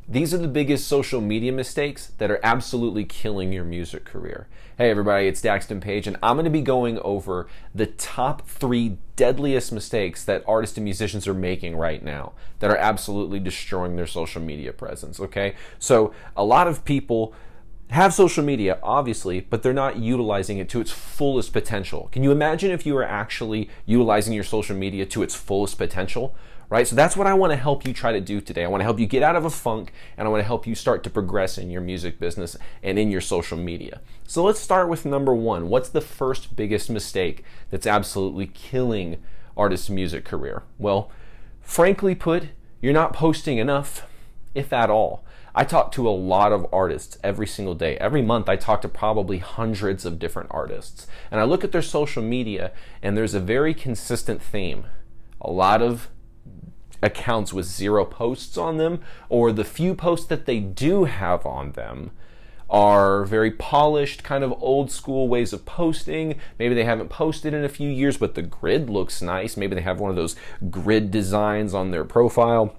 These are the biggest social media mistakes that are absolutely killing your music career. Hey everybody, it's Daxton Page, and I'm going to be going over the top 3 deadliest mistakes that artists and musicians are making right now that are absolutely destroying their social media presence, okay? So a lot of people have social media, obviously, but they're not utilizing it to its fullest potential. Can you imagine if you were actually utilizing your social media to its fullest potential? Right? So that's what I want to help you try to do today. I want to help you get out of a funk, and I want to help you start to progress in your music business and in your social media. So let's start with number 1. What's the first biggest mistake that's absolutely killing artists' music career? Well, frankly put, you're not posting enough, if at all. I talk to a lot of artists every single day. Every month I talk to probably hundreds of different artists. And I look at their social media, and there's a very consistent theme. A lot of accounts with 0 posts on them, or the few posts that they do have on them are very polished, kind of old school ways of posting. Maybe they haven't posted in a few years, but the grid looks nice. Maybe they have one of those grid designs on their profile,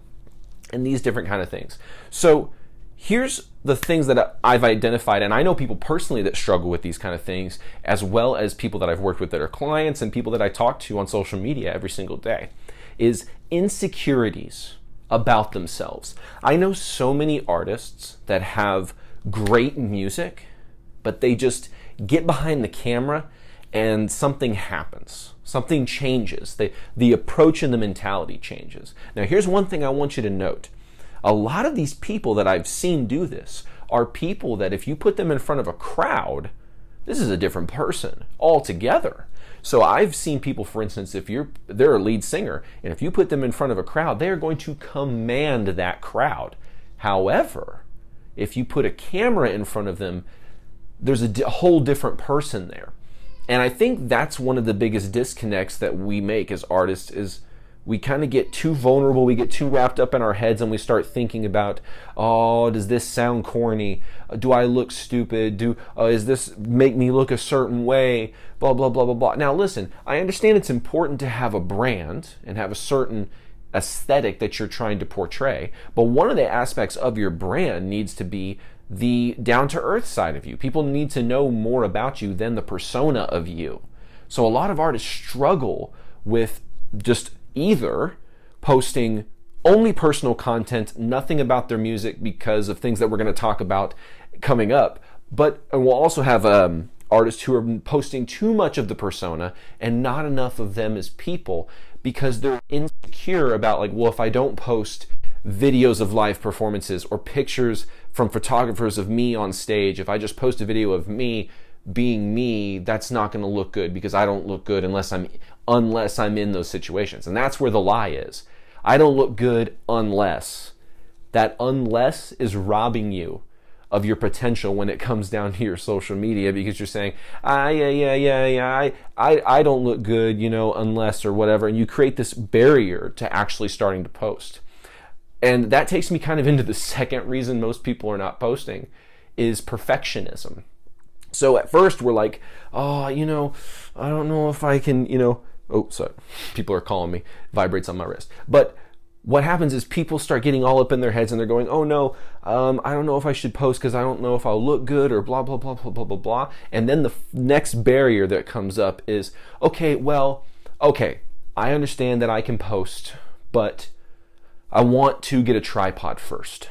and these different kind of things. So here's the things that I've identified, and I know people personally that struggle with these kind of things, as well as people that I've worked with that are clients and people that I talk to on social media every single day, is insecurities about themselves. I know so many artists that have great music, but they just get behind the camera and something happens. Something changes. The approach and the mentality changes. Now, here's one thing I want you to note. A lot of these people that I've seen do this are people that if you put them in front of a crowd, this is a different person altogether. So I've seen people, for instance, if they're a lead singer, and if you put them in front of a crowd, they are going to command that crowd. However, if you put a camera in front of them, there's a whole different person there. And I think that's one of the biggest disconnects that we make as artists is we kind of get too vulnerable, we get too wrapped up in our heads, and we start thinking about, oh, does this sound corny? Do I look stupid? Is this make me look a certain way? Blah, blah, blah, blah, blah. Now listen, I understand it's important to have a brand and have a certain aesthetic that you're trying to portray, but one of the aspects of your brand needs to be the down-to-earth side of you. People need to know more about you than the persona of you. So a lot of artists struggle with just either posting only personal content, nothing about their music because of things that we're going to talk about coming up, but we'll also have artists who are posting too much of the persona and not enough of them as people because they're insecure about like, well, if I don't post videos of live performances or pictures from photographers of me on stage, if I just post a video of me being me, that's not going to look good because I don't look good unless I'm in those situations. And that's where the lie is. I don't look good unless. That unless is robbing you of your potential when it comes down to your social media because you're saying, I don't look good, unless or whatever. And you create this barrier to actually starting to post. And that takes me kind of into the second reason most people are not posting is perfectionism. So at first we're like, oh, I don't know if I can, oh, sorry, people are calling me, vibrates on my wrist. But what happens is people start getting all up in their heads and they're going, oh no, I don't know if I should post because I don't know if I'll look good or blah, blah, blah, blah, blah, blah, blah. And then the next barrier that comes up is, okay, I understand that I can post, but I want to get a tripod first.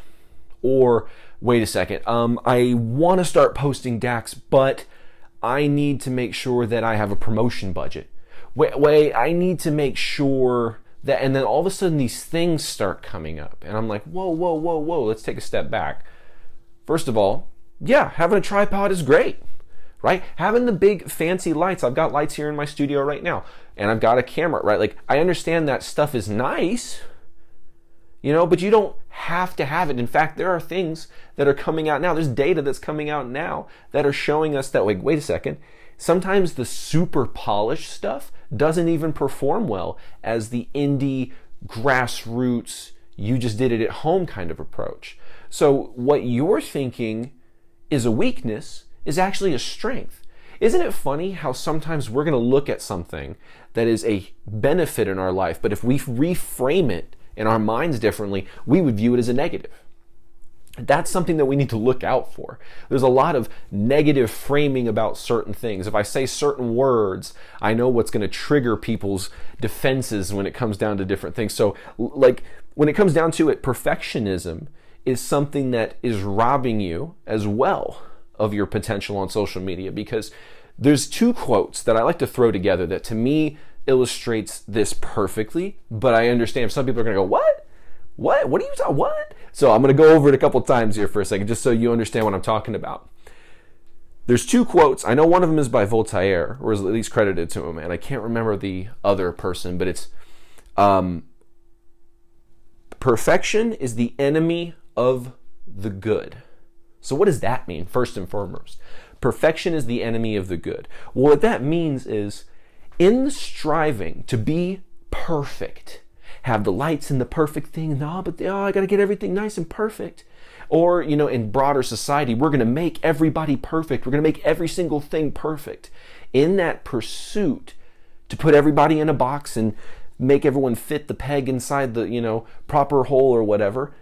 Or wait a second, I want to start posting Dax, but I need to make sure that I have a promotion budget. Wait, I need to make sure that, and then all of a sudden these things start coming up. And I'm like, whoa, let's take a step back. First of all, yeah, having a tripod is great, right? Having the big fancy lights, I've got lights here in my studio right now, and I've got a camera, right? Like, I understand that stuff is nice, but you don't have to have it. In fact, there are things that are coming out now. There's data that's coming out now that are showing us that, wait a second, sometimes the super polished stuff doesn't even perform well as the indie, grassroots, you just did it at home kind of approach. So what you're thinking is a weakness is actually a strength. Isn't it funny how sometimes we're going to look at something that is a benefit in our life, but if we reframe it in our minds differently, we would view it as a negative. That's something that we need to look out for. There's a lot of negative framing about certain things. If I say certain words, I know what's going to trigger people's defenses when it comes down to different things. So, like, when it comes down to it, perfectionism is something that is robbing you as well of your potential on social media, because there's two quotes that I like to throw together that to me illustrates this perfectly, but I understand some people are going to go, what? What are you talking? What? So I'm going to go over it a couple times here for a second, just so you understand what I'm talking about. There's two quotes. I know one of them is by Voltaire, or is at least credited to him, and I can't remember the other person, but it's perfection is the enemy of the good. So what does that mean, first and foremost? Perfection is the enemy of the good. Well, what that means is, in the striving to be perfect, have the lights and the perfect thing, I got to get everything nice and perfect. Or, in broader society, we're going to make everybody perfect. We're going to make every single thing perfect. In that pursuit to put everybody in a box and make everyone fit the peg inside the, proper hole or whatever,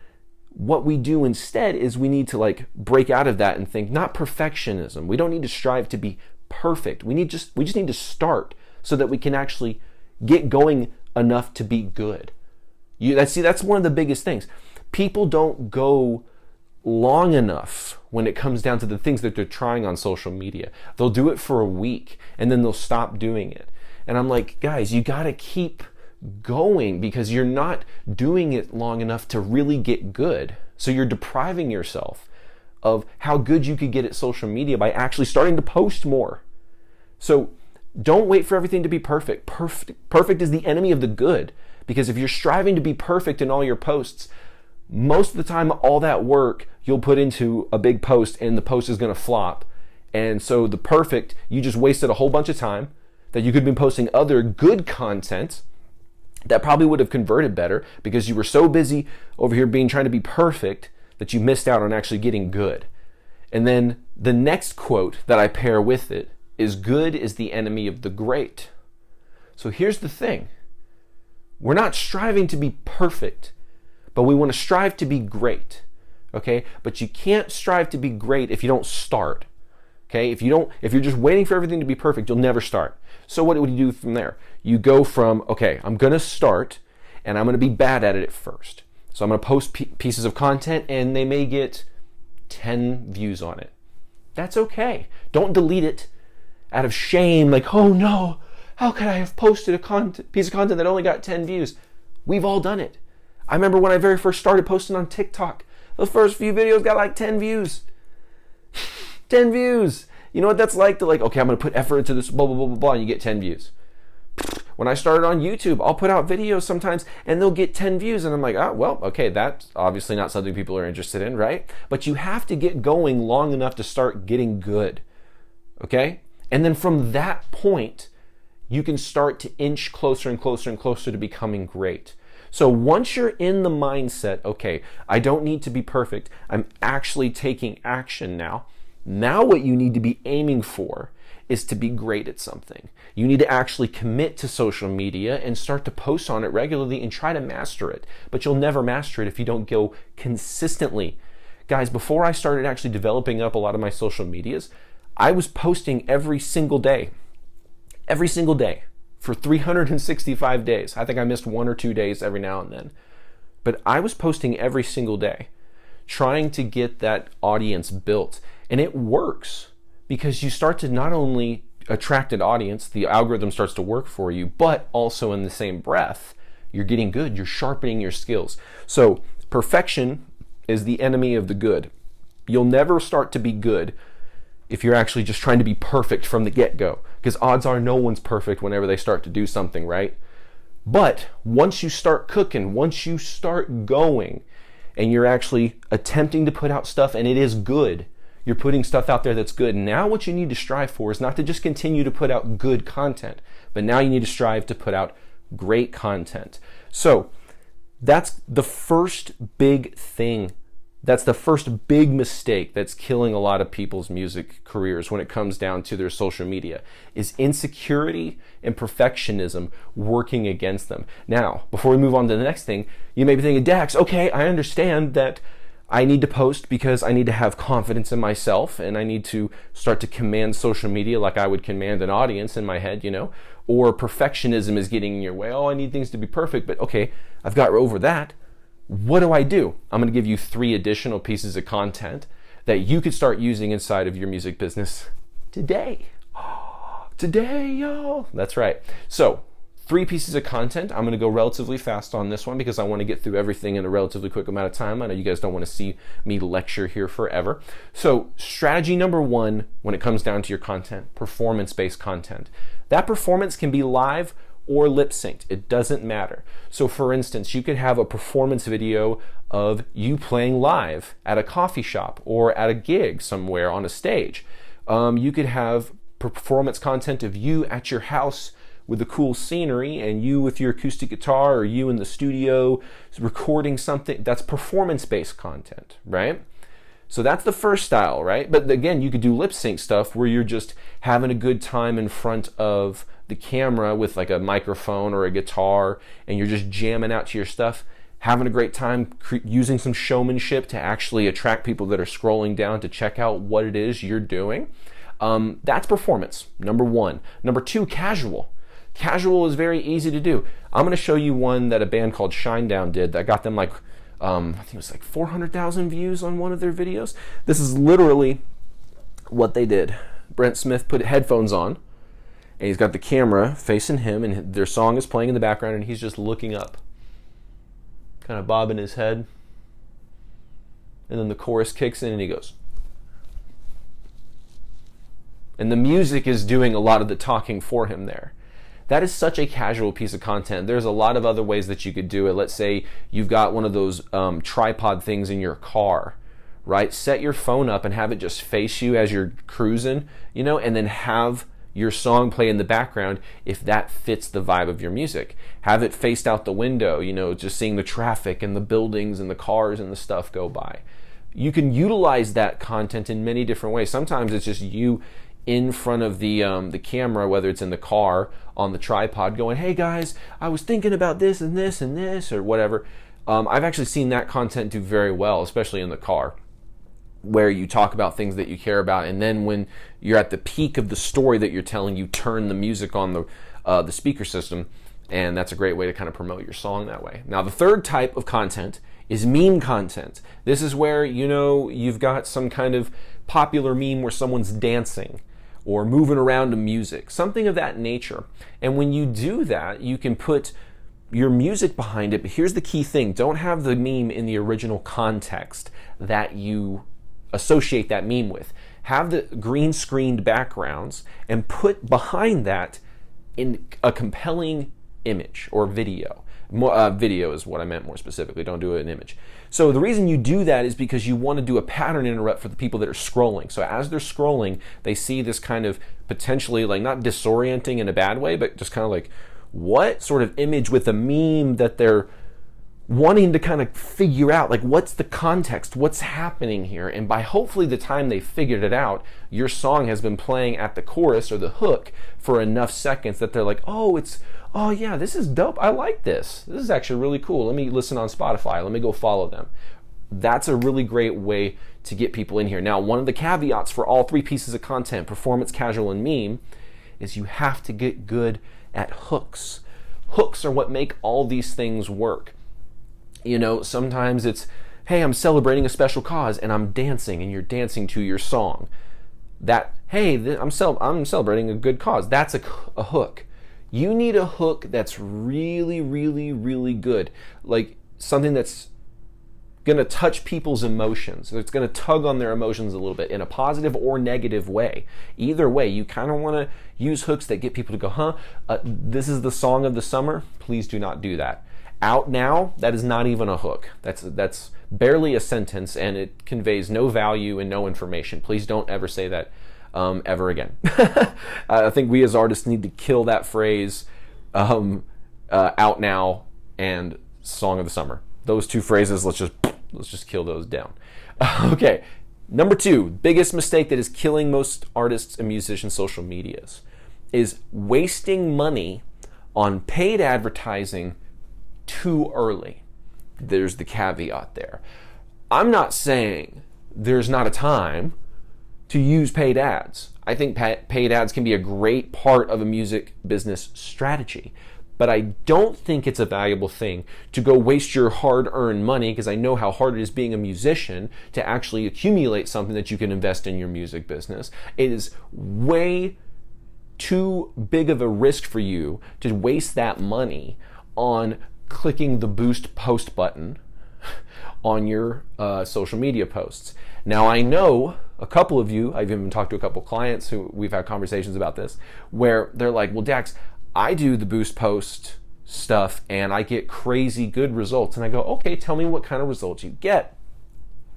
what we do instead is we need to break out of that and think, not perfectionism. We don't need to strive to be perfect. We just need to start so that we can actually get going enough to be good. That's one of the biggest things. People don't go long enough when it comes down to the things that they're trying on social media. They'll do it for a week and then they'll stop doing it. And I'm like, guys, you got to keep going, because you're not doing it long enough to really get good. So you're depriving yourself of how good you could get at social media by actually starting to post more. So don't wait for everything to be perfect. Perfect is the enemy of the good, because if you're striving to be perfect in all your posts, most of the time all that work you'll put into a big post and the post is going to flop. And so the perfect, you just wasted a whole bunch of time that you could have been posting other good content that probably would have converted better, because you were so busy over here trying to be perfect that you missed out on actually getting good. And then the next quote that I pair with it is, good is the enemy of the great. So here's the thing. We're not striving to be perfect, but we want to strive to be great. Okay? But you can't strive to be great if you don't start. Okay? If you're just waiting for everything to be perfect, you'll never start. So what do you do from there? You go from, okay, I'm going to start and I'm going to be bad at it at first. So I'm going to post pieces of content and they may get 10 views on it. That's okay. Don't delete it out of shame, like, oh no, how could I have posted a piece of content that only got 10 views? We've all done it. I remember when I very first started posting on TikTok, the first few videos got like 10 views. 10 views. You know what that's like? Okay, I'm going to put effort into this, blah, blah, blah, blah, blah, and you get 10 views. When I started on YouTube, I'll put out videos sometimes and they'll get 10 views. And I'm like, oh, well, okay, that's obviously not something people are interested in, right? But you have to get going long enough to start getting good, okay? And then from that point, you can start to inch closer and closer and closer to becoming great. So once you're in the mindset, okay, I don't need to be perfect, I'm actually taking action now. Now what you need to be aiming for is to be great at something. You need to actually commit to social media and start to post on it regularly and try to master it. But you'll never master it if you don't go consistently. Guys, before I started actually developing up a lot of my social medias, I was posting every single day for 365 days. I think I missed 1 or 2 days every now and then. But I was posting every single day, trying to get that audience built. And it works, because you start to not only attract an audience, the algorithm starts to work for you, but also in the same breath, you're getting good, you're sharpening your skills. So perfection is the enemy of the good. You'll never start to be good if you're actually just trying to be perfect from the get-go, because odds are no one's perfect whenever they start to do something, right? But once you start cooking, once you start going, and you're actually attempting to put out stuff and it is good, you're putting stuff out there that's good. Now what you need to strive for is not to just continue to put out good content, but now you need to strive to put out great content. So that's the first big thing. That's the first big mistake that's killing a lot of people's music careers when it comes down to their social media, is insecurity and perfectionism working against them. Now, before we move on to the next thing, you may be thinking, Dax, okay, I understand that I need to post because I need to have confidence in myself, and I need to start to command social media like I would command an audience in my head, or perfectionism is getting in your way. Oh, I need things to be perfect, but okay, I've got over that. What do? I'm going to give you 3 additional pieces of content that you could start using inside of your music business today. Today, y'all. That's right. So, 3 pieces of content. I'm going to go relatively fast on this one because I want to get through everything in a relatively quick amount of time. I know you guys don't want to see me lecture here forever. So, strategy number 1 when it comes down to your content, performance-based content. That performance can be live or lip synced. It doesn't matter. So for instance, you could have a performance video of you playing live at a coffee shop or at a gig somewhere on a stage. You could have performance content of you at your house with the cool scenery and you with your acoustic guitar, or you in the studio recording something. That's performance-based content, right? So that's the first style, right? But again, you could do lip sync stuff where you're just having a good time in front of the camera with like a microphone or a guitar, and you're just jamming out to your stuff, having a great time using some showmanship to actually attract people that are scrolling down to check out what it is you're doing. That's performance, number 1. Number 2, casual. Casual is very easy to do. I'm going to show you one that a band called Shinedown did that got them I think it was like 400,000 views on one of their videos. This is literally what they did. Brent Smith put headphones on, and he's got the camera facing him, and their song is playing in the background, and he's just looking up, kind of bobbing his head. And then the chorus kicks in, and he goes. And the music is doing a lot of the talking for him there. That is such a casual piece of content. There's a lot of other ways that you could do it. Let's say you've got one of those tripod things in your car, right? Set your phone up and have it just face you as you're cruising, and then have your song play in the background if that fits the vibe of your music. Have it faced out the window, just seeing the traffic and the buildings and the cars and the stuff go by. You can utilize that content in many different ways. Sometimes it's just you in front of the camera, whether it's in the car, on the tripod, going, hey guys, I was thinking about this and this and this, or whatever. I've actually seen that content do very well, especially in the car, where you talk about things that you care about, and then when you're at the peak of the story that you're telling, you turn the music on the speaker system, and that's a great way to kind of promote your song that way. Now, the third type of content is meme content. This is where, you've got some kind of popular meme where someone's dancing or moving around to music, something of that nature. And when you do that, you can put your music behind it, but here's the key thing. Don't have the meme in the original context that you associate that meme with. Have the green screened backgrounds and put behind that in a compelling image or video. Video is what I meant more specifically. Don't do it in image. So the reason you do that is because you want to do a pattern interrupt for the people that are scrolling. So as they're scrolling, they see this kind of potentially not disorienting in a bad way, but just kind of what sort of image with a meme that they're wanting to kind of figure out, what's the context, what's happening here. And by hopefully the time they figured it out, your song has been playing at the chorus or the hook for enough seconds that they're like, oh yeah, this is dope. I like this. This is actually really cool. Let me listen on Spotify. Let me go follow them. That's a really great way to get people in here. Now, one of the caveats for all 3 pieces of content, performance, casual, and meme, is you have to get good at hooks. Hooks are what make all these things work. Sometimes it's, hey, I'm celebrating a special cause and I'm dancing, and you're dancing to your song. That, hey, I'm celebrating a good cause. That's a hook. You need a hook that's really, really, really good. Something that's going to touch people's emotions. It's going to tug on their emotions a little bit in a positive or negative way. Either way, you kind of want to use hooks that get people to go, this is the song of the summer. Please do not do that. Out now, that is not even a hook. That's barely a sentence, and it conveys no value and no information. Please don't ever say that ever again. I think we as artists need to kill that phrase, out now and song of the summer. Those 2 phrases, let's just kill those down. Okay, number 2, biggest mistake that is killing most artists and musicians' social medias is wasting money on paid advertising too early. There's the caveat there. I'm not saying there's not a time to use paid ads. I think paid ads can be a great part of a music business strategy, but I don't think it's a valuable thing to go waste your hard-earned money, because I know how hard it is being a musician to actually accumulate something that you can invest in your music business. It is way too big of a risk for you to waste that money on clicking the boost post button on your social media posts. Now, I know a couple of you, I've even talked to a couple clients who we've had conversations about this, where they're like, well, Dax, I do the boost post stuff and I get crazy good results. And I go, okay, tell me what kind of results you get.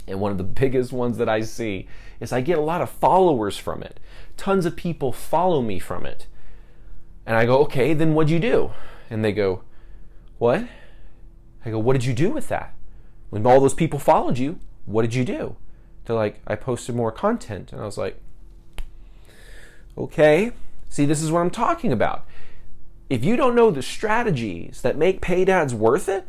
And one of the biggest ones that I see is I get a lot of followers from it. Tons of people follow me from it. And I go, okay, then what'd you do? And they go, what? I go, what did you do with that? When all those people followed you, what did you do? They're like, I posted more content. And I was like, okay, see, this is what I'm talking about. If you don't know the strategies that make paid ads worth it,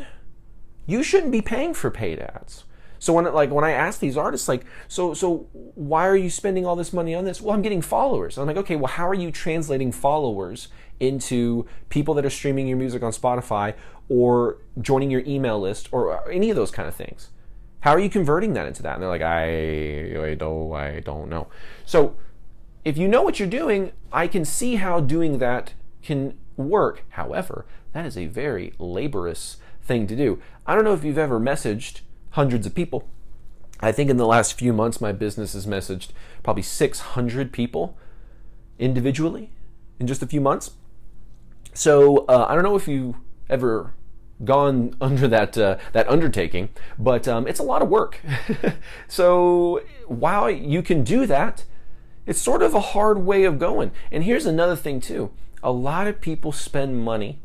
you shouldn't be paying for paid ads. So when I ask these artists, like, so why are you spending all this money on this? Well, I'm getting followers. I'm like, okay, well, how are you translating followers into people that are streaming your music on Spotify or joining your email list or any of those kind of things? How are you converting that into that? And they're like, I don't know. So if you know what you're doing, I can see how doing that can work. However, that is a very laborious thing to do. I don't know if you've ever messaged hundreds of people. I think in the last few months, my business has messaged probably 600 people individually in just a few months. So I don't know if you ever gone under that undertaking, but it's a lot of work. So while you can do that, it's sort of a hard way of going. And here's another thing too. A lot of people spend money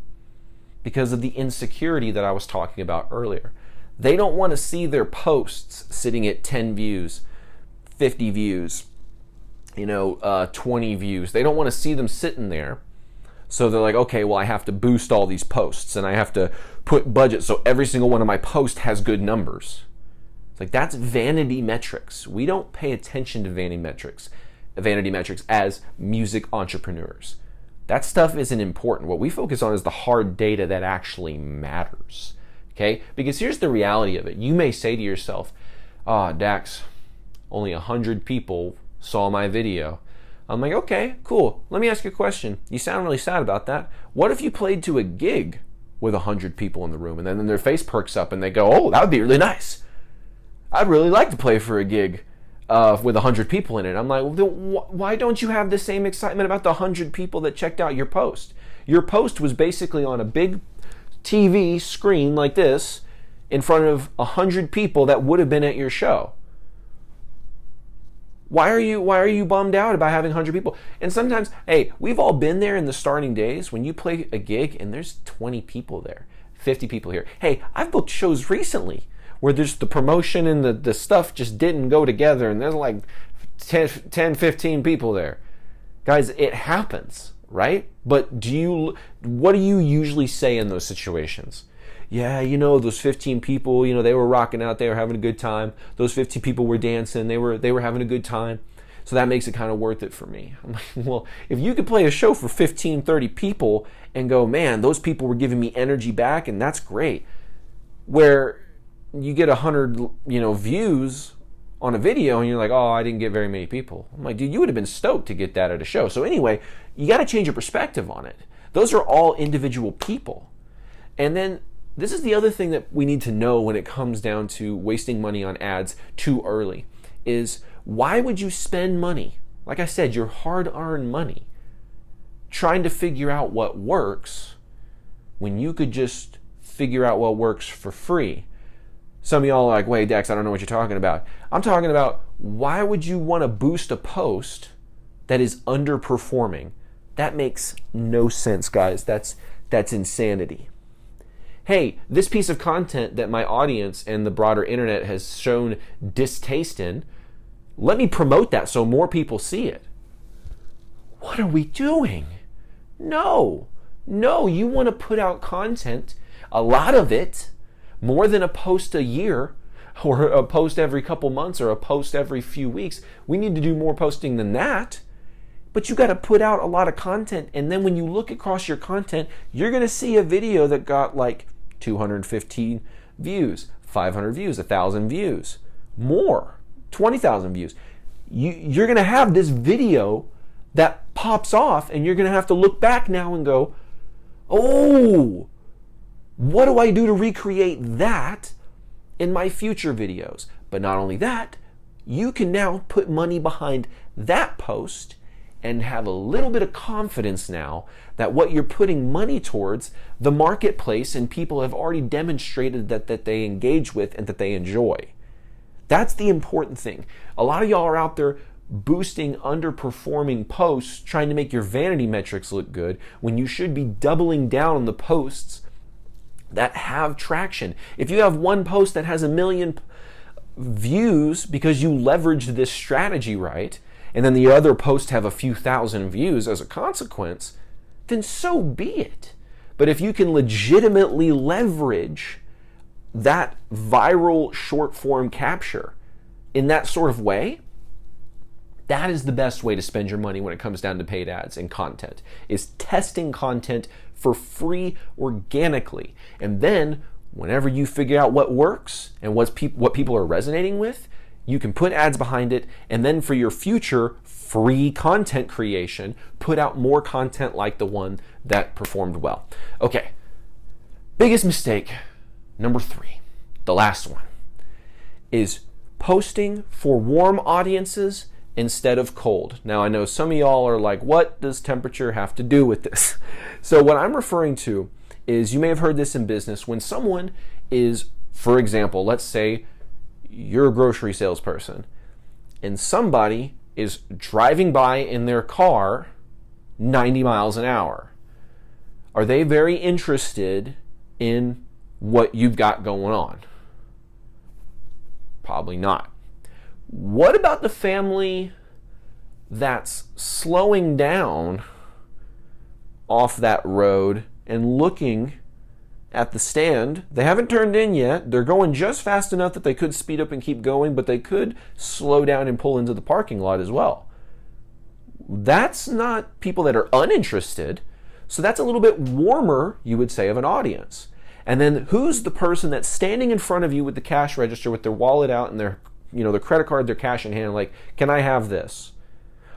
because of the insecurity that I was talking about earlier. They don't want to see their posts sitting at 10 views, 50 views, 20 views. They don't want to see them sitting there. So they're like, okay, well, I have to boost all these posts and I have to put budget so every single one of my posts has good numbers. It's like, that's vanity metrics. We don't pay attention to vanity metrics as music entrepreneurs. That stuff isn't important. What we focus on is the hard data that actually matters. Okay? Because here's the reality of it. You may say to yourself, Dax, only 100 people saw my video. I'm like, okay, cool. Let me ask you a question. You sound really sad about that. What if you played to a gig with 100 people in the room and then their face perks up and they go, oh, that would be really nice. I'd really like to play for a gig with 100 people in it. I'm like, well, why don't you have the same excitement about the 100 people that checked out your post? Your post was basically on a big TV screen like this in front of 100 people that would have been at your show. Why are you bummed out about having 100 people? And sometimes, hey, we've all been there in the starting days when you play a gig and there's 20 people there, 50 people here. Hey, I've booked shows recently where there's the promotion and the stuff just didn't go together and there's like 10, 15 people there. Guys, it happens, right? But what do you usually say in those situations? Yeah, those 15 people, they were rocking out, they were having a good time. Those 15 people were dancing, they were having a good time. So that makes it kind of worth it for me. I'm like, well, if you could play a show for 15, 30 people and go, man, those people were giving me energy back, and that's great. Where you get 100, views on a video and you're like, oh, I didn't get very many people. I'm like, dude, you would have been stoked to get that at a show. So anyway, you got to change your perspective on it. Those are all individual people. And then this is the other thing that we need to know when it comes down to wasting money on ads too early is, why would you spend money, like I said, your hard-earned money, trying to figure out what works when you could just figure out what works for free? Some of y'all are like, wait, Dax, I don't know what you're talking about. I'm talking about, why would you want to boost a post that is underperforming? That makes no sense, guys. That's insanity. Hey, this piece of content that my audience and the broader internet has shown distaste in, let me promote that so more people see it. What are we doing? No, you want to put out content, a lot of it, more than a post a year, or a post every couple months or a post every few weeks. We need to do more posting than that. But you got to put out a lot of content. And then when you look across your content, you're going to see a video that got like 215 views, 500 views, 1,000 views, more, 20,000 views. You're going to have this video that pops off, and you're going to have to look back now and go, oh, what do I do to recreate that in my future videos? But not only that, you can now put money behind that post and have a little bit of confidence now that what you're putting money towards, the marketplace and people have already demonstrated that they engage with and that they enjoy. That's the important thing. A lot of y'all are out there boosting underperforming posts, trying to make your vanity metrics look good, when you should be doubling down on the posts that have traction. If you have one post that has 1 million views because you leveraged this strategy right, and then the other posts have a few thousand views as a consequence, then so be it. But if you can legitimately leverage that viral short form capture in that sort of way, that is the best way to spend your money when it comes down to paid ads and content, is testing content for free organically. And then whenever you figure out what works and what people are resonating with, you can put ads behind it, and then for your future free content creation, put out more content like the one that performed well. Okay, biggest mistake, number 3, the last one, is posting for warm audiences instead of cold. Now I know some of y'all are like, what does temperature have to do with this? So what I'm referring to is, you may have heard this in business, when someone is, for example, let's say you're a grocery salesperson and somebody is driving by in their car 90 miles an hour. Are they very interested in what you've got going on? Probably not. What about the family that's slowing down off that road and looking at the stand? They haven't turned in yet. They're going just fast enough that they could speed up and keep going, but they could slow down and pull into the parking lot as well. That's not people that are uninterested. So that's a little bit warmer, you would say, of an audience. And then who's the person that's standing in front of you with the cash register with their wallet out and their credit card, their cash in hand, like, can I have this?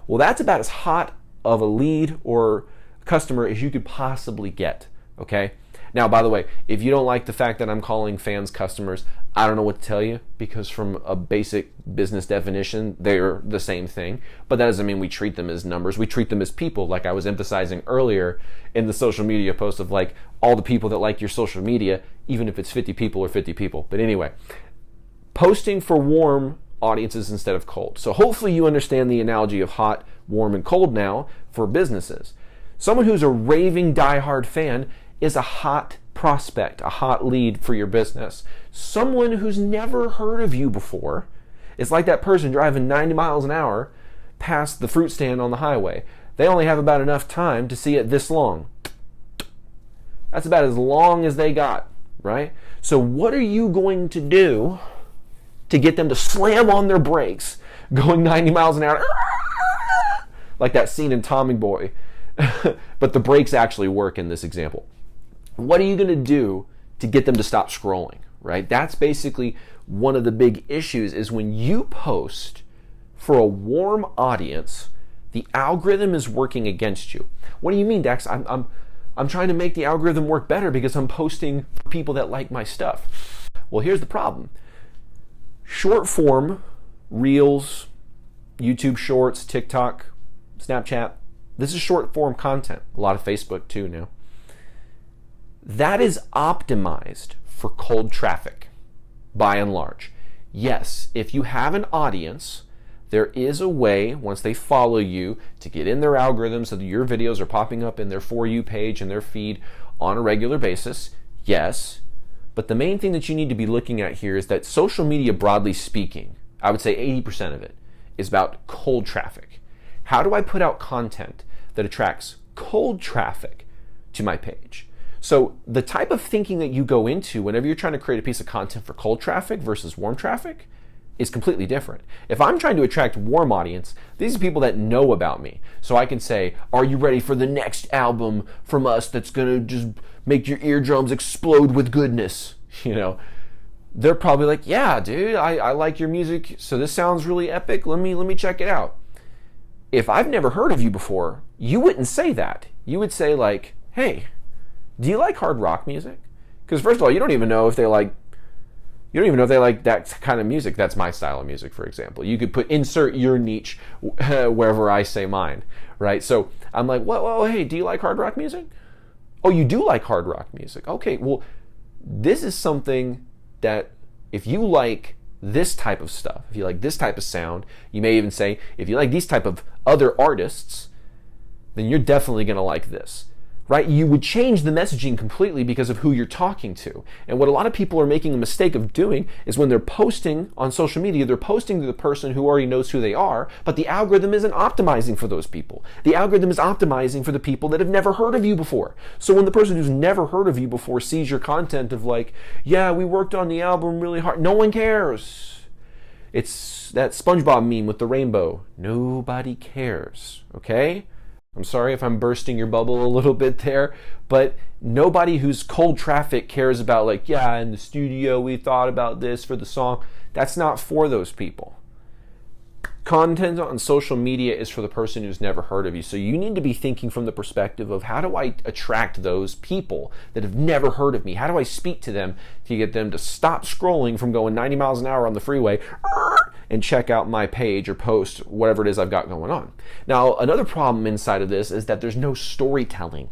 Well, that's about as hot of a lead or customer as you could possibly get, okay? Now, by the way, if you don't like the fact that I'm calling fans customers, I don't know what to tell you, because from a basic business definition, they're the same thing. But that doesn't mean we treat them as numbers. We treat them as people, like I was emphasizing earlier in the social media post of like all the people that like your social media, even if it's 50 people or 50 people. But anyway, posting for warm audiences instead of cold. So hopefully you understand the analogy of hot, warm, and cold now for businesses. Someone who's a raving diehard fan is a hot prospect, a hot lead for your business. Someone who's never heard of you before is like that person driving 90 miles an hour past the fruit stand on the highway. They only have about enough time to see it this long. That's about as long as they got, right? So what are you going to do to get them to slam on their brakes going 90 miles an hour? Like that scene in Tommy Boy. But the brakes actually work in this example. What are you going to do to get them to stop scrolling, right? That's basically one of the big issues, is when you post for a warm audience, the algorithm is working against you. What do you mean, Dax? I'm trying to make the algorithm work better because I'm posting for people that like my stuff. Well, here's the problem. Short form, Reels, YouTube Shorts, TikTok, Snapchat, this is short form content. A lot of Facebook too now. That is optimized for cold traffic, by and large. Yes, if you have an audience, there is a way, once they follow you, to get in their algorithm so that your videos are popping up in their For You page and their feed on a regular basis. Yes, but the main thing that you need to be looking at here is that social media, broadly speaking, I would say 80% of it, is about cold traffic. How do I put out content that attracts cold traffic to my page? So the type of thinking that you go into whenever you're trying to create a piece of content for cold traffic versus warm traffic is completely different. If I'm trying to attract warm audience, these are people that know about me. So I can say, are you ready for the next album from us that's gonna just make your eardrums explode with goodness? You know, they're probably like, yeah, dude, I like your music, so this sounds really epic. Let me check it out. If I've never heard of you before, you wouldn't say that. You would say like, hey, do you like hard rock music? Because first of all, you don't even know if they like that kind of music. That's my style of music, for example. You could insert your niche wherever I say mine, right? So I'm like, well, hey, do you like hard rock music? Oh, you do like hard rock music. Okay, well, this is something that if you like this type of stuff, if you like this type of sound, you may even say, if you like these type of other artists, then you're definitely going to like this, right? You would change the messaging completely because of who you're talking to. And what a lot of people are making a mistake of doing is when they're posting on social media, they're posting to the person who already knows who they are, but the algorithm isn't optimizing for those people. The algorithm is optimizing for the people that have never heard of you before. So when the person who's never heard of you before sees your content of like, yeah, we worked on the album really hard, no one cares. It's that SpongeBob meme with the rainbow. Nobody cares, okay? I'm sorry if I'm bursting your bubble a little bit there, but nobody who's cold traffic cares about like, yeah, in the studio we thought about this for the song. That's not for those people. Content on social media is for the person who's never heard of you. So you need to be thinking from the perspective of how do I attract those people that have never heard of me? How do I speak to them to get them to stop scrolling from going 90 miles an hour on the freeway and check out my page or post, whatever it is I've got going on. Now, another problem inside of this is that there's no storytelling.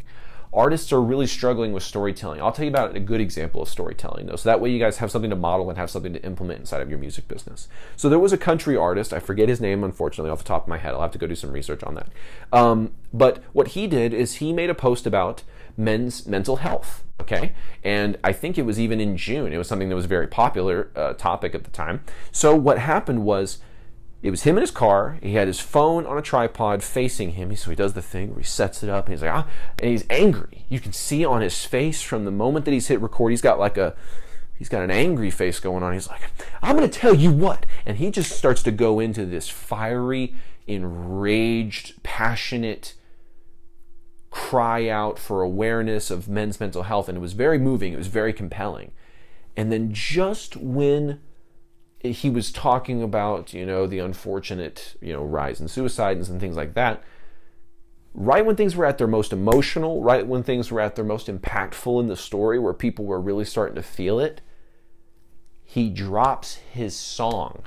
Artists are really struggling with storytelling. I'll tell you about a good example of storytelling, though, so that way you guys have something to model and have something to implement inside of your music business. So there was a country artist, I forget his name, unfortunately, off the top of my head. I'll have to go do some research on that. But what he did is he made a post about men's mental health, okay? And I think it was even in June. It was something that was a very popular topic at the time. So what happened was, it was him in his car. He had his phone on a tripod facing him. So he does the thing where he sets it up and he's like, and he's angry. You can see on his face from the moment that he's hit record, he's got an angry face going on. He's like, I'm going to tell you what. And he just starts to go into this fiery, enraged, passionate cry out for awareness of men's mental health. And it was very moving. It was very compelling. And then just when he was talking about, the unfortunate, rise in suicides and things like that, right when things were at their most emotional, right when things were at their most impactful in the story, where people were really starting to feel it, he drops his song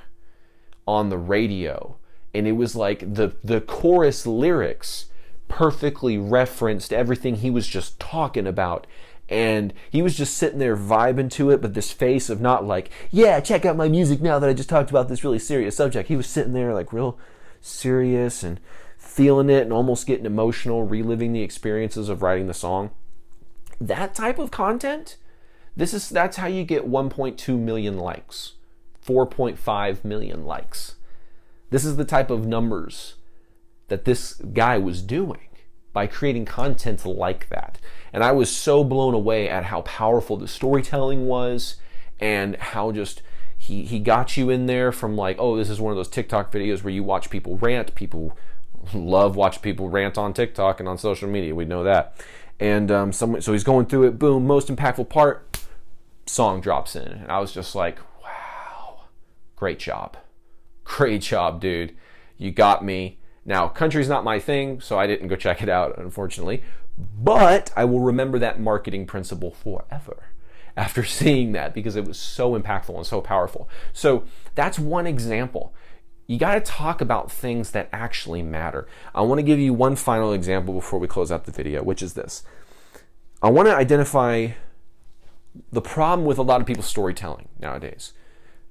on the radio. And it was like the chorus lyrics perfectly referenced everything he was just talking about. And he was just sitting there vibing to it, but this face of not like, yeah, check out my music now that I just talked about this really serious subject. He was sitting there like real serious and feeling it and almost getting emotional, reliving the experiences of writing the song. That type of content, that's how you get 1.2 million likes, 4.5 million likes. This is the type of numbers that this guy was doing by creating content like that. And I was so blown away at how powerful the storytelling was and how just he got you in there from like, oh, this is one of those TikTok videos where you watch people rant. People love watching people rant on TikTok and on social media. We know that. And so he's going through it, boom, most impactful part, song drops in. And I was just like, wow, great job. Great job, dude. You got me. Now, country's not my thing, so I didn't go check it out, unfortunately. But I will remember that marketing principle forever after seeing that, because it was so impactful and so powerful. So that's one example. You got to talk about things that actually matter. I want to give you one final example before we close out the video, which is this. I want to identify the problem with a lot of people's storytelling nowadays.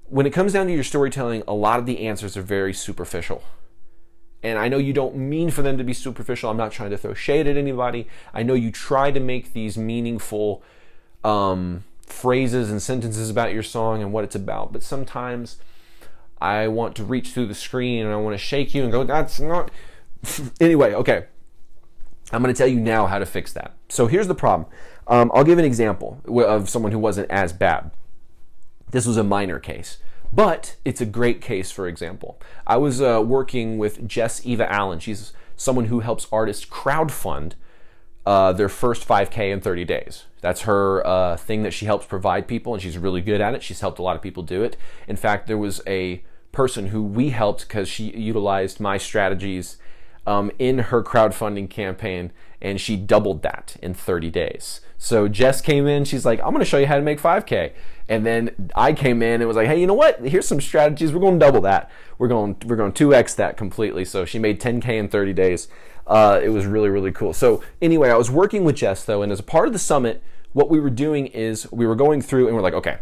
When it comes down to your storytelling, a lot of the answers are very superficial. And I know you don't mean for them to be superficial. I'm not trying to throw shade at anybody. I know you try to make these meaningful phrases and sentences about your song and what it's about. But sometimes I want to reach through the screen and I want to shake you and go, that's not... Anyway, okay. I'm going to tell you now how to fix that. So here's the problem. I'll give an example of someone who wasn't as bad. This was a minor case, but it's a great case, for example. I was working with Jess Eva Allen. She's someone who helps artists crowdfund their first 5K in 30 days. That's her thing that she helps provide people, and she's really good at it. She's helped a lot of people do it. In fact, there was a person who we helped because she utilized my strategies in her crowdfunding campaign, and she doubled that in 30 days. So Jess came in, she's like, I'm going to show you how to make 5K. And then I came in and was like, hey, you know what? Here's some strategies. We're going to double that. We're going 2x that completely. So she made 10K in 30 days. It was really, really cool. So anyway, I was working with Jess though, and as a part of the summit, what we were doing is we were going through and we're like, okay,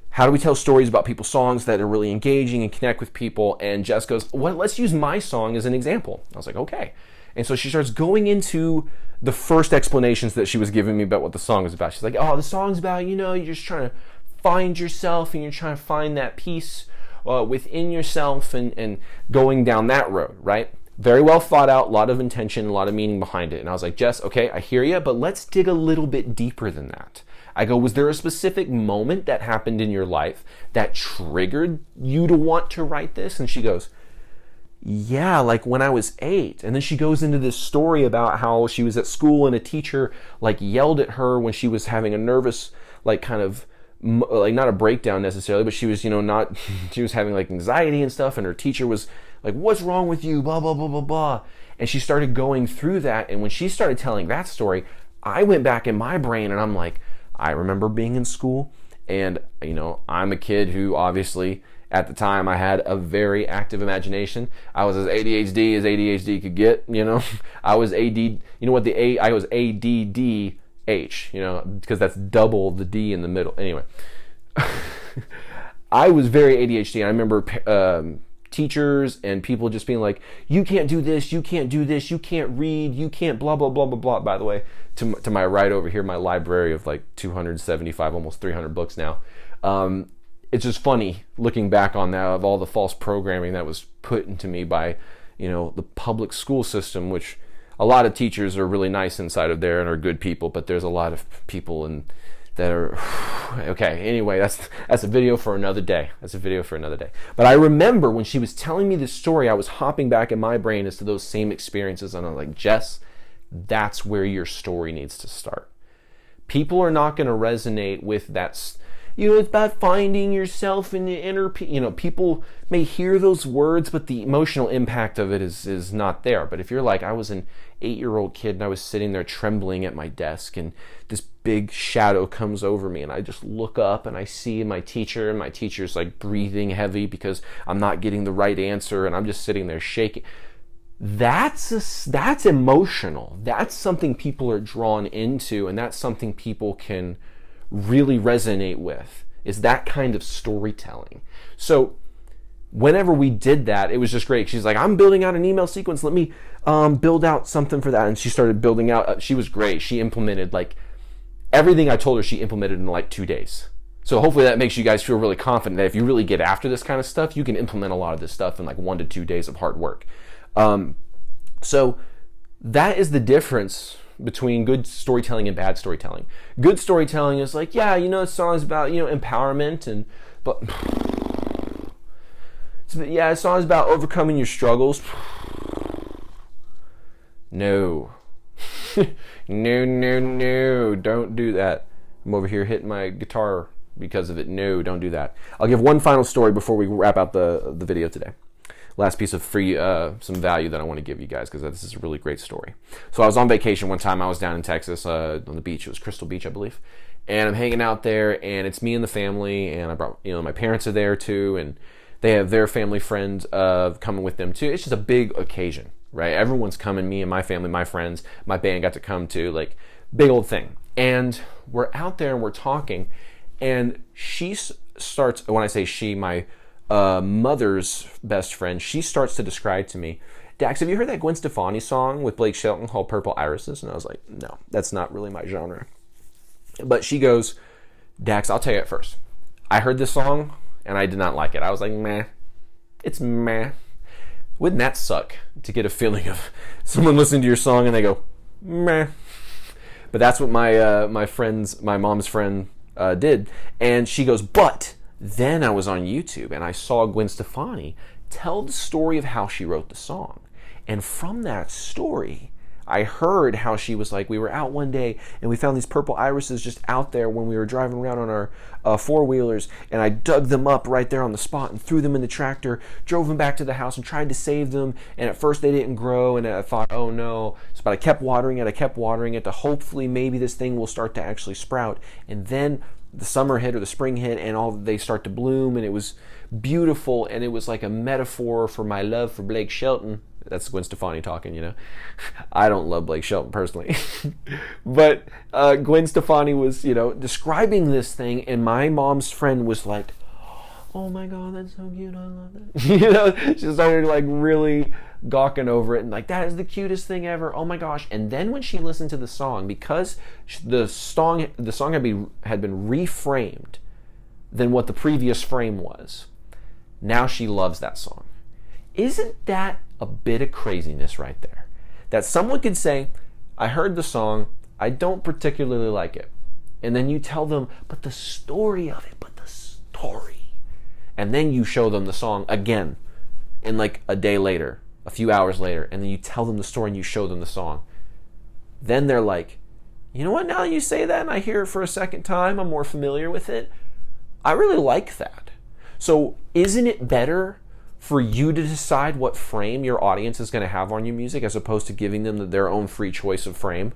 how do we tell stories about people's songs that are really engaging and connect with people? And Jess goes, well, let's use my song as an example. I was like, okay. And so she starts going into the first explanations that she was giving me about what the song was about. She's like, oh, the song's about, you're just trying to find yourself and you're trying to find that peace within yourself and going down that road, right? Very well thought out, a lot of intention, a lot of meaning behind it. And I was like, Jess, okay, I hear you, but let's dig a little bit deeper than that. I go, was there a specific moment that happened in your life that triggered you to want to write this? And she goes, yeah, like when I was 8. And then she goes into this story about how she was at school and a teacher like yelled at her when she was having a nervous, like kind of, like not a breakdown necessarily, but she was, not, she was having like anxiety and stuff. And her teacher was like, what's wrong with you? Blah, blah, blah, blah, blah. And she started going through that. And when she started telling that story, I went back in my brain and I'm like, I remember being in school and, I'm a kid who obviously at the time I had a very active imagination. I was as ADHD as ADHD could get, I was I was ADDH, because that's double the D in the middle. Anyway, I was very ADHD. And I remember teachers and people just being like, you can't do this, you can't do this, you can't read, you can't blah, blah, blah, blah, blah. By the way, to my right over here, my library of like 275, almost 300 books now. It's just funny looking back on that, of all the false programming that was put into me by, the public school system, which a lot of teachers are really nice inside of there and are good people, but there's a lot of people that are, okay, anyway, that's a video for another day. But I remember when she was telling me this story, I was hopping back in my brain as to those same experiences, and I'm like, Jess, that's where your story needs to start. People are not going to resonate with that. It's about finding yourself in the inner, people may hear those words, but the emotional impact of it is not there. But if you're like, I was an 8-year-old kid and I was sitting there trembling at my desk and this big shadow comes over me and I just look up and I see my teacher and my teacher's like breathing heavy because I'm not getting the right answer and I'm just sitting there shaking. That's emotional. That's something people are drawn into, and that's something people can really resonate with, is that kind of storytelling. So whenever we did that, it was just great. She's like, I'm building out an email sequence. Let me build out something for that. And she started building out. She was great. She implemented like everything I told her. She implemented in like 2 days. So hopefully that makes you guys feel really confident that if you really get after this kind of stuff, you can implement a lot of this stuff in like 1 to 2 days of hard work. So that is the difference between good storytelling and bad storytelling. Good storytelling is like, yeah, the song's about, empowerment the song's about overcoming your struggles. No. No, don't do that. I'm over here hitting my guitar because of it. No, don't do that. I'll give one final story before we wrap out the video today. Last piece of free, some value that I want to give you guys, because this is a really great story. So I was on vacation one time. I was down in Texas on the beach. It was Crystal Beach, I believe. And I'm hanging out there, and it's me and the family, and I brought, my parents are there too, and they have their family friends coming with them too. It's just a big occasion, right? Everyone's coming, me and my family, my friends, my band got to come too, like big old thing. And we're out there and we're talking, and she starts, when I say she, my mother's best friend, she starts to describe to me, Dax, have you heard that Gwen Stefani song with Blake Shelton called Purple Irises? And I was like, no, that's not really my genre. But she goes, Dax, I'll tell you at first. I heard this song and I did not like it. I was like, meh. It's meh. Wouldn't that suck to get a feeling of someone listening to your song and they go, meh. But that's what my mom's friend did. And she goes, but then I was on YouTube and I saw Gwen Stefani tell the story of how she wrote the song. And from that story, I heard how she was like, we were out one day and we found these purple irises just out there when we were driving around on our four-wheelers, and I dug them up right there on the spot and threw them in the tractor, drove them back to the house and tried to save them, and at first they didn't grow, and I thought, oh no, but I kept watering it to hopefully maybe this thing will start to actually sprout, and then the summer hit or the spring hit and they start to bloom, and it was beautiful, and it was like a metaphor for my love for Blake Shelton. That's Gwen Stefani talking, you know. I don't love Blake Shelton personally. But Gwen Stefani was, you know, describing this thing, and my mom's friend was like, oh my God, that's so cute, I love it. You know, she started like really gawking over it and like, that is the cutest thing ever, oh my gosh. And then when she listened to the song, because the song had been reframed than what the previous frame was, now she loves that song. Isn't that a bit of craziness right there? That someone could say, I heard the song, I don't particularly like it. And then you tell them, but the story of it, but the story. And then you show them the song again in like a day later, a few hours later, and then you tell them the story and you show them the song. Then they're like, you know what, now that you say that and I hear it for a second time, I'm more familiar with it. I really like that. So isn't it better for you to decide what frame your audience is going to have on your music as opposed to giving them their own free choice of frame?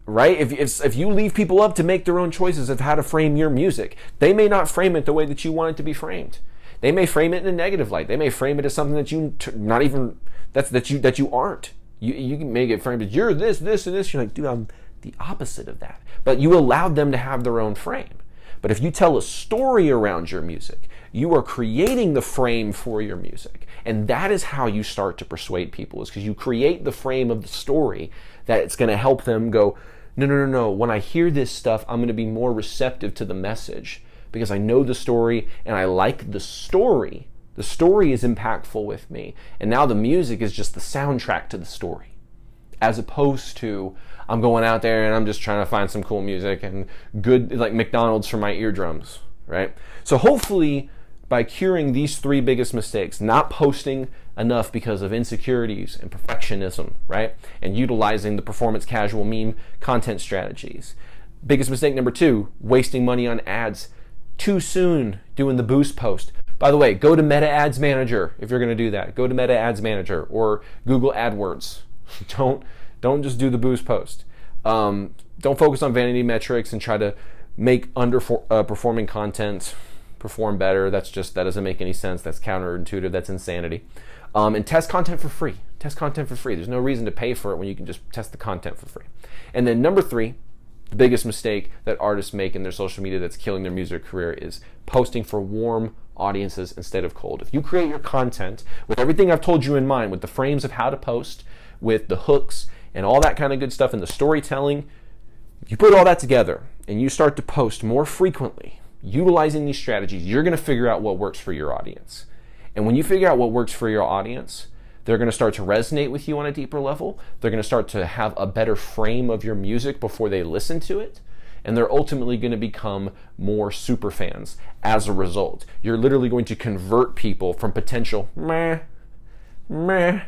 Right? If you leave people up to make their own choices of how to frame your music, they may not frame it the way that you want it to be framed. They may frame it in a negative light. They may frame it as something that you not even that you aren't. You may get framed as you're this, and this. You're like, dude, I'm the opposite of that. But you allowed them to have their own frame. But if you tell a story around your music, you are creating the frame for your music. And that is how you start to persuade people, is because you create the frame of the story that it's going to help them go, no. When I hear this stuff, I'm going to be more receptive to the message because I know the story and I like the story. The story is impactful with me. And now the music is just the soundtrack to the story. As opposed to, I'm going out there and I'm just trying to find some cool music and good, like McDonald's for my eardrums, right? So hopefully by curing these three biggest mistakes, not posting enough because of insecurities and perfectionism, right? And utilizing the performance casual meme content strategies. Biggest mistake number 2, wasting money on ads too soon, doing the boost post. By the way, go to Meta Ads Manager if you're going to do that. Go to Meta Ads Manager or Google AdWords. Don't just do the boost post. Don't focus on vanity metrics and try to make underperforming content perform better. That doesn't make any sense. That's counterintuitive. That's insanity. And test content for free. Test content for free. There's no reason to pay for it when you can just test the content for free. And then number 3, the biggest mistake that artists make in their social media that's killing their music career is posting for warm audiences instead of cold. If you create your content with everything I've told you in mind, with the frames of how to post, with the hooks and all that kind of good stuff and the storytelling, if you put all that together and you start to post more frequently, utilizing these strategies, you're going to figure out what works for your audience. And when you figure out what works for your audience, they're going to start to resonate with you on a deeper level. They're going to start to have a better frame of your music before they listen to it. And they're ultimately going to become more super fans as a result. You're literally going to convert people from potential meh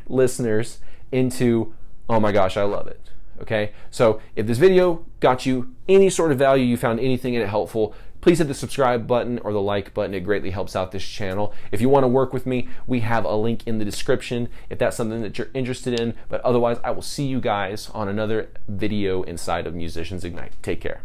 listeners into, oh my gosh, I love it. Okay? So if this video got you any sort of value, you found anything in it helpful, please hit the subscribe button or the like button. It greatly helps out this channel. If you want to work with me, we have a link in the description if that's something that you're interested in. But otherwise, I will see you guys on another video inside of Musicians Ignite. Take care.